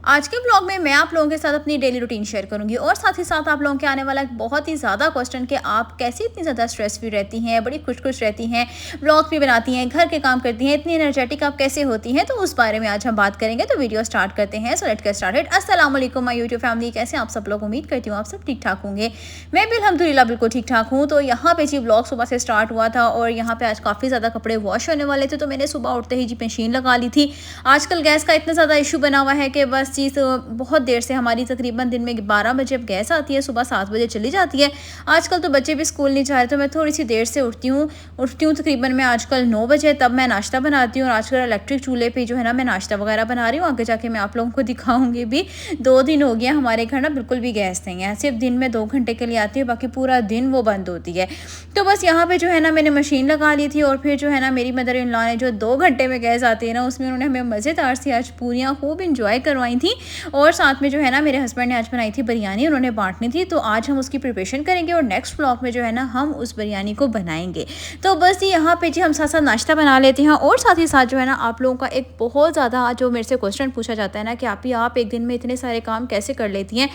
आज के ब्लॉग में मैं आप लोगों के साथ अपनी डेली रूटीन शेयर करूंगी और साथ ही साथ आप लोगों के आने वाला एक बहुत ही ज़्यादा क्वेश्चन कि आप कैसे इतनी ज़्यादा स्ट्रेस फ्री रहती हैं, बड़ी खुश खुश रहती हैं, ब्लॉग भी बनाती हैं, घर के काम करती हैं, इतनी एनर्जेटिक आप कैसे होती हैं, तो उस बारे में आज हम बात करेंगे। तो वीडियो स्टार्ट करते हैं। So let's get started. अस्सलाम वालेकुम माय यूट्यूब फैमिली, कैसे आप सब लोग? उम्मीद करती हूँ आप सब ठीक ठाक होंगे। मैं भी अल्हम्दुलिल्लाह बिल्कुल ठीक ठाक हूँ। तो यहाँ पे जी ब्लॉग सुबह से स्टार्ट हुआ था और यहाँ पे आज काफ़ी ज़्यादा कपड़े वॉश होने वाले थे, तो मैंने सुबह उठते ही जी मशीन लगा ली थी। आजकल गैस का इतना ज़्यादा इशू बना हुआ है कि बस चीज़ बहुत देर से हमारी तकरीबन दिन में 12 बजे अब गैस आती है, सुबह 7 बजे चली जाती है। आजकल तो बच्चे भी स्कूल नहीं जा रहे, तो मैं थोड़ी सी देर से उठती हूँ तकरीबन मैं आजकल 9 बजे, तब मैं नाश्ता बनाती हूँ। और आजकल इलेक्ट्रिक चूल्हे पे जो है ना मैं नाश्ता वगैरह बना रही हूँ। आगे जाके मैं आप लोगों को दिखाऊंगी भी। 2 दिन हो गया हमारे घर ना बिल्कुल भी गैस नहीं है, सिर्फ दिन में 2 घंटे के लिए आती है, बाकी पूरा दिन वो बंद होती है। तो बस यहाँ पे जो है ना मैंने मशीन लगा ली थी और फिर जो है ना मेरी मदर इन लॉ ने जो 2 घंटे में गैस आती है ना, उसमें उन्होंने हमें मज़ेदार सी आज पूरियाँ खूब इंजॉय करवाई थी। और साथ में जो है ना मेरे हस्बैंड ने आज बनाई थी बिरयानी, उन्होंने बांटनी थी, तो आज हम उसकी प्रिपरेशन करेंगे और नेक्स्ट ब्लॉग में जो है ना हम उस बिरयानी को बनाएंगे। तो बस यहाँ पे जी हम साथ साथ नाश्ता बना लेते हैं और साथ ही साथ जो है ना आप लोगों का एक बहुत ज़्यादा जो मेरे से क्वेश्चन पूछा जाता है ना कि आप एक दिन में इतने सारे काम कैसे कर लेती हैं,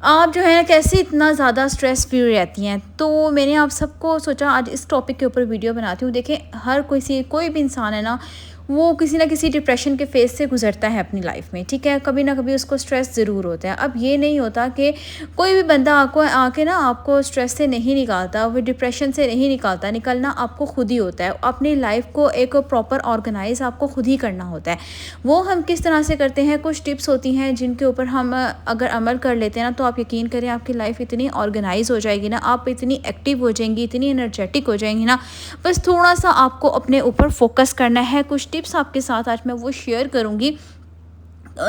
आप जो है ना कैसे इतना ज़्यादा स्ट्रेस फ्री रहती हैं। तो मैंने आप सबको सोचा आज इस टॉपिक के ऊपर वीडियो बनाती हूँ। देखें, हर कोई भी इंसान है ना, वो किसी ना किसी डिप्रेशन के फेज से गुजरता है अपनी लाइफ में, ठीक है। कभी ना कभी उसको स्ट्रेस ज़रूर होता है। अब ये नहीं होता कि कोई भी बंदा आके ना आपको स्ट्रेस से नहीं निकालता, वो डिप्रेशन से नहीं निकालता। निकलना आपको खुद ही होता है। अपनी लाइफ को एक प्रॉपर ऑर्गेनाइज आपको खुद ही करना होता है। वो हम किस तरह से करते हैं, कुछ टिप्स होती हैं जिनके ऊपर हम अगर अमल कर लेते हैं ना, तो आप यकीन करें आपकी लाइफ इतनी ऑर्गेनाइज हो जाएगी ना, आप इतनी एक्टिव हो जाएंगी, इतनी एनर्जेटिक हो जाएंगी ना। बस थोड़ा सा आपको अपने ऊपर फोकस करना है। कुछ टिप्स आपके साथ आज मैं वो शेयर करूंगी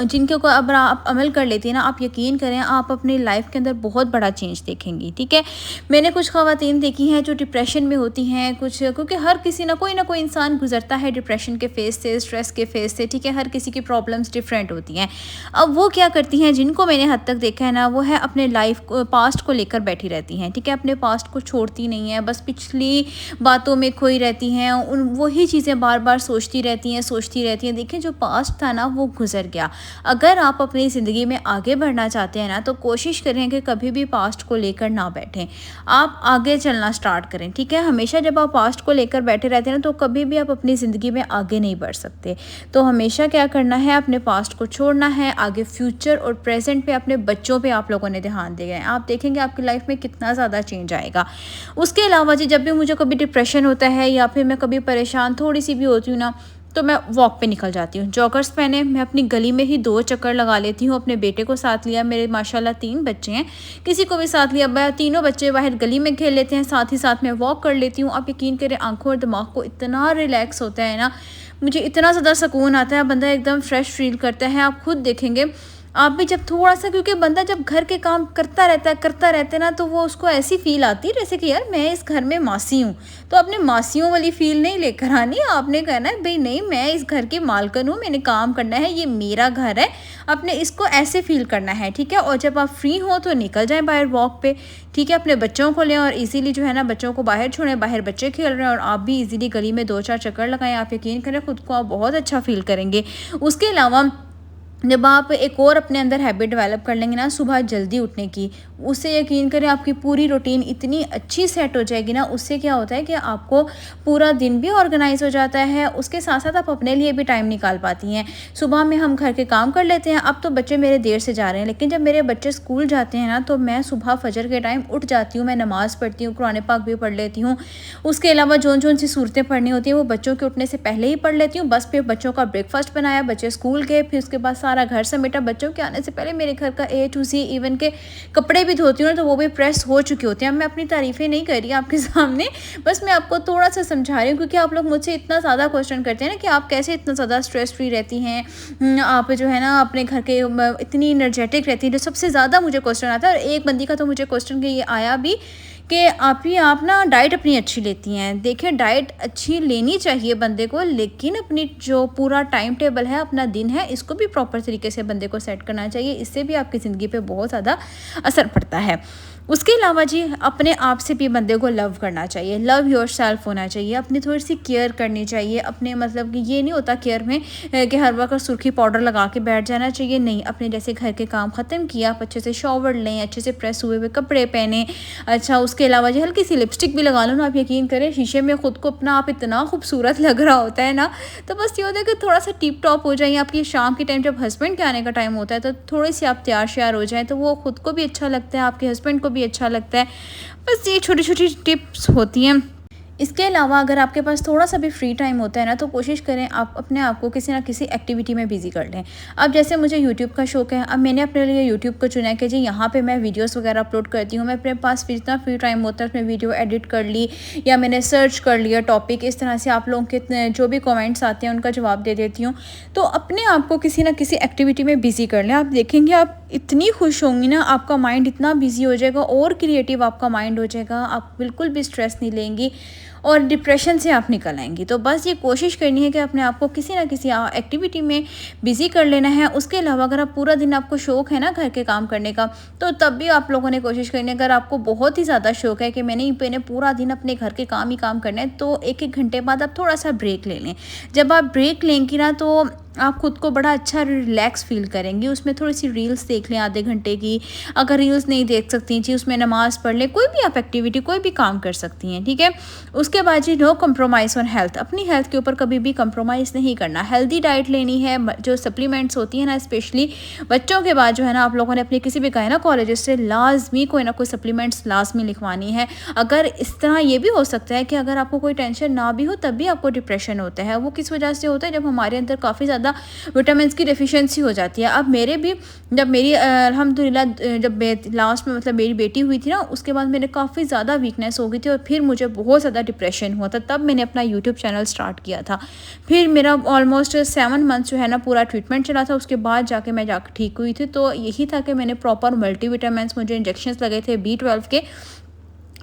जिनके ऊपर अगर आप अमल कर लेती हैं ना, आप यकीन करें आप अपनी लाइफ के अंदर बहुत बड़ा चेंज देखेंगी, ठीक है। मैंने कुछ ख़वातीन देखी हैं जो डिप्रेशन में होती हैं, कुछ क्योंकि हर किसी ना कोई इंसान गुजरता है डिप्रेशन के फेज से, स्ट्रेस के फेज से, ठीक है। हर किसी की प्रॉब्लम्स डिफरेंट होती हैं। अब वो क्या करती हैं, जिनको मैंने हद तक देखा है ना, वो है अपने लाइफ को पास्ट को लेकर बैठी रहती हैं, ठीक है। अपने पास्ट को छोड़ती नहीं है, बस पिछली बातों में खोई रहती हैं, उन वही चीज़ें बार बार सोचती रहती हैं। देखिए, जो पास्ट था ना वो गुजर गया। अगर आप अपनी ज़िंदगी में आगे बढ़ना चाहते हैं ना, तो कोशिश करें कि कभी भी पास्ट को लेकर ना बैठें, आप आगे चलना स्टार्ट करें, ठीक है। हमेशा जब आप पास्ट को लेकर बैठे रहते हैं ना, तो कभी भी आप अपनी ज़िंदगी में आगे नहीं बढ़ सकते। तो हमेशा क्या करना है, अपने पास्ट को छोड़ना है, आगे फ्यूचर और प्रेजेंट पे, अपने बच्चों पे आप लोगों ने ध्यान देना है। आप देखेंगे आपकी लाइफ में कितना ज़्यादा चेंज आएगा। उसके अलावा जी, जब भी मुझे कभी डिप्रेशन होता है या फिर मैं कभी परेशान थोड़ी सी भी होती हूँ ना, तो मैं वॉक पे निकल जाती हूँ। जॉगर्स पहने मैं अपनी गली में ही 2 चक्कर लगा लेती हूँ। अपने बेटे को साथ लिया, मेरे माशाल्लाह 3 बच्चे हैं, किसी को भी साथ लिया, मैं तीनों बच्चे बाहर गली में खेल लेते हैं, साथ ही साथ मैं वॉक कर लेती हूँ। आप यकीन करें आंखों और दिमाग को इतना रिलैक्स होता है ना, मुझे इतना ज़्यादा सुकून आता है, बंदा एकदम फ्रेश फील करता है। आप खुद देखेंगे आप भी जब थोड़ा सा, क्योंकि बंदा जब घर के काम करता रहता है ना, तो वो उसको ऐसी फील आती है जैसे कि यार मैं इस घर में मासी हूँ। तो अपने मासियों वाली फील नहीं लेकर आनी, आपने कहना है भाई नहीं, मैं इस घर की मालकिन हूँ, मैंने काम करना है, ये मेरा घर है। अपने इसको ऐसे फील करना है, ठीक है। और जब आप फ्री हो तो निकल जाएं बाहर वॉक पे, ठीक है। अपने बच्चों को लें और इजीली जो है ना बच्चों को बाहर छोड़ें, बाहर बच्चे खेल रहे हैं और आप भी इजीली गली में 2-4 चक्कर लगाएं। आप यकीन करें खुद को आप बहुत अच्छा फील करेंगे। उसके अलावा जब आप एक और अपने अंदर हैबिट डेवलप कर लेंगे ना सुबह जल्दी उठने की, उससे यकीन करें आपकी पूरी रूटीन इतनी अच्छी सेट हो जाएगी ना। उससे क्या होता है कि आपको पूरा दिन भी ऑर्गेनाइज हो जाता है, उसके साथ साथ आप अपने लिए भी टाइम निकाल पाती हैं। सुबह में हम घर के काम कर लेते हैं। अब तो बच्चे मेरे देर से जा रहे हैं, लेकिन जब मेरे बच्चे स्कूल जाते हैं ना, तो मैं सुबह फजर के टाइम उठ जाती हूँ, मैं नमाज़ पढ़ती हूँ, कुरान पाक भी पढ़ लेती हूँ। उसके अलावा जो सी सूरतें पढ़नी होती हैं वो बच्चों के उठने से पहले ही पढ़ लेती हूँ। बस फिर बच्चों का ब्रेकफास्ट बनाया, बच्चे स्कूल गए, फिर उसके बाद सारा घर समेटा। बच्चों के आने से पहले मेरे घर का A to Z इवन के कपड़े भी धोती हूँ ना, तो वो भी प्रेस हो चुके होते हैं। अब मैं अपनी तारीफ़ें नहीं कर रही आपके सामने, बस मैं आपको थोड़ा सा समझा रही हूँ, क्योंकि आप लोग मुझसे इतना ज़्यादा क्वेश्चन करते हैं ना कि आप कैसे इतना ज़्यादा स्ट्रेस फ्री रहती हैं, आप जो है ना अपने घर के इतनी एनर्जेटिक रहती हैं, जो सबसे ज़्यादा मुझे क्वेश्चन आता है। और एक बंदी का तो मुझे क्वेश्चन ये आया भी कि आप ना डाइट अपनी अच्छी लेती हैं। देखिए, डाइट अच्छी लेनी चाहिए बंदे को, लेकिन अपनी जो पूरा टाइम टेबल है, अपना दिन है, इसको भी प्रॉपर तरीके से बंदे को सेट करना चाहिए। इससे भी आपकी ज़िंदगी पे बहुत ज़्यादा असर पड़ता है। उसके अलावा जी अपने आप से भी बंदे को लव करना चाहिए, लव योरसेल्फ होना चाहिए, अपनी थोड़ी-सी केयर करनी चाहिए। अपने मतलब कि ये नहीं होता केयर में कि हर वक़्त सुर्खी पाउडर लगा के बैठ जाना चाहिए, नहीं। अपने जैसे घर के काम ख़त्म किया, आप अच्छे से शॉवर लें, अच्छे से प्रेस हुए हुए कपड़े पहनें। अच्छा, उसके अलावा जी हल्की-सी लिपस्टिक भी लगा लो ना, आप यकीन करें शीशे में खुद को अपना आप इतना खूबसूरत लग रहा होता है ना, तो बस ये होता है कि थोड़ा-सा टिप टॉप हो जाइए। आपकी शाम के टाइम जब हस्बैंड के आने का टाइम होता है, तो थोड़ी-सी आप तैयार-श्यार हो जाएँ, तो वो खुद को भी अच्छा लगता है, आपके हस्बैंड को भी अच्छा लगता है। बस ये छोटी-छोटी टिप्स होती हैं। इसके अलावा अगर आपके पास थोड़ा-सा भी फ्री टाइम होता है ना, तो कोशिश करें आप अपने आप को किसी न किसी एक्टिविटी में बिज़ी कर लें। अब जैसे मुझे यूट्यूब का शौक है, अब मैंने अपने लिए यूट्यूब को चुना है कि जी यहाँ पे मैं वीडियोज़ वगैरह अपलोड करती हूँ। मैं अपने पास जितना फ्री टाइम होता है उसमें वीडियो एडिट कर ली, या मैंने सर्च कर लिया टॉपिक, इस तरह से आप लोगों के जो भी कमेंट्स आते हैं उनका जवाब दे देती हूँ। तो अपने आप को किसी न किसी एक्टिविटी में बिज़ी कर लें। आप देखेंगे आप इतनी खुश होंगी ना, आपका माइंड इतना बिज़ी हो जाएगा और क्रिएटिव आपका माइंड हो जाएगा, आप बिल्कुल भी स्ट्रेस नहीं लेंगी और डिप्रेशन से आप निकल आएँगी। तो बस ये कोशिश करनी है कि अपने आप को किसी न किसी एक्टिविटी में बिज़ी कर लेना है। उसके अलावा अगर आप पूरा दिन आपको शौक है ना घर के काम करने का, तो तब भी आप लोगों ने कोशिश करनी है। अगर आपको बहुत ही ज़्यादा शौक है कि मैंने पूरा दिन अपने घर के काम ही काम करना है, तो 1-1 घंटे बाद आप थोड़ा-सा ब्रेक ले लें। जब आप ब्रेक लेंगी ना, तो आप खुद को बड़ा अच्छा रिलैक्स फ़ील करेंगी। उसमें थोड़ी-सी रील्स देख लें आधे घंटे की। अगर रील्स नहीं देख सकती जी, उसमें नमाज़ पढ़ लें, कोई भी आप एक्टिविटी कोई भी काम कर सकती हैं, ठीक है? उसके बाद जी नो कंप्रोमाइज़ ऑन हेल्थ, अपनी हेल्थ के ऊपर कभी भी कंप्रोमाइज़ नहीं करना। हेल्दी डाइट लेनी है, जो सप्लीमेंट्स होती हैं ना, स्पेशली बच्चों के बाद जो है ना, आप लोगों ने अपने किसी भी गायनेकोलॉजिस्ट से लाज़मी कोई ना कोई सप्लीमेंट्स लाज़मी लिखवानी है। अगर इस तरह ये भी हो सकता है कि अगर आपको कोई टेंशन ना भी हो तब भी आपको डिप्रेशन होता है। वो किस वजह से होता है? जब हमारे अंदर काफ़ी ज़्यादा विटामिन्स की डेफिशिएंसी हो जाती है। अब मेरे भी जब मेरी अल्हम्दुलिल्लाह जब लास्ट में मतलब मेरी बेटी हुई थी ना, उसके बाद मैंने काफ़ी ज़्यादा वीकनेस हो गई थी और फिर मुझे बहुत ज़्यादा डिप्रेशन हुआ था। तब मैंने अपना यूट्यूब चैनल स्टार्ट किया था। फिर मेरा ऑलमोस्ट 7 मंथ्स जो है ना पूरा ट्रीटमेंट चला था। उसके बाद जाके मैं ठीक हुई थी। तो यही था कि मैंने प्रॉपर मल्टीविटामिन्स, मुझे इंजेक्शंस लगे थे B12 के।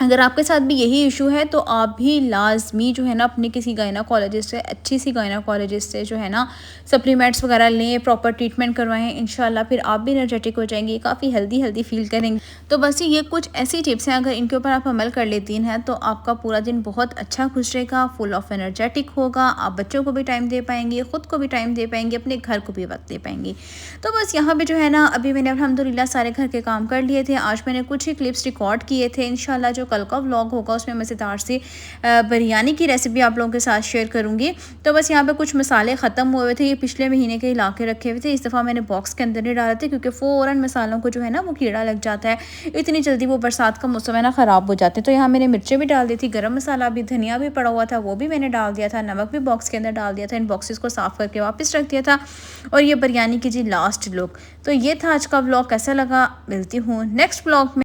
अगर आपके साथ भी यही इशू है, तो आप भी लाज़मी जो है ना अपने किसी गायनेकोलॉजिस्ट से, अच्छी सी गायनेकोलॉजिस्ट से जो है ना सप्लीमेंट्स वगैरह लें, प्रॉपर ट्रीटमेंट करवाएं। इंशाल्लाह फिर आप भी एनर्जेटिक हो जाएंगी, काफ़ी हेल्दी फील करेंगे। तो बस ये कुछ ऐसी टिप्स हैं, अगर इनके ऊपर आप अमल कर लेती हैं तो आपका पूरा दिन बहुत अच्छा गुजरेगा, फुल ऑफ एनर्जेटिक होगा। आप बच्चों को भी टाइम दे पाएंगी, ख़ुद को भी टाइम दे पाएंगी, अपने घर को भी वक्त दे पाएंगी। तो बस यहाँ पर जो है ना, अभी मैंने अल्हम्दुलिल्लाह सारे घर के काम कर लिए थे। आज मैंने कुछ ही क्लिप्स रिकॉर्ड किए थे। इंशाल्लाह जो कल का व्लॉग होगा उसमें मज़ेदार सी बिरयानी की रेसिपी आप लोगों के साथ शेयर करूंगी। तो बस यहाँ पे कुछ मसाले ख़त्म हुए थे, ये पिछले महीने के ला के रखे हुए थे। इस दफ़ा मैंने बॉक्स के अंदर नहीं डाले थे क्योंकि फ़ौरन मसालों को जो है ना वो कीड़ा लग जाता है, इतनी जल्दी वो बरसात का मौसम है ना ख़राब हो जाते हैं। तो यहाँ मैंने मिर्चें भी डाल दी थी, गर्म मसाला भी, धनिया भी पड़ा हुआ था वो भी मैंने डाल दिया था, नमक भी बॉक्स के अंदर डाल दिया था। इन बॉक्सेस को साफ़ करके वापस रख दिया था। और ये बिरयानी की जी लास्ट लुक। तो ये था आज का व्लॉग, कैसा लगा? मिलती हूँ नेक्स्ट व्लॉग में।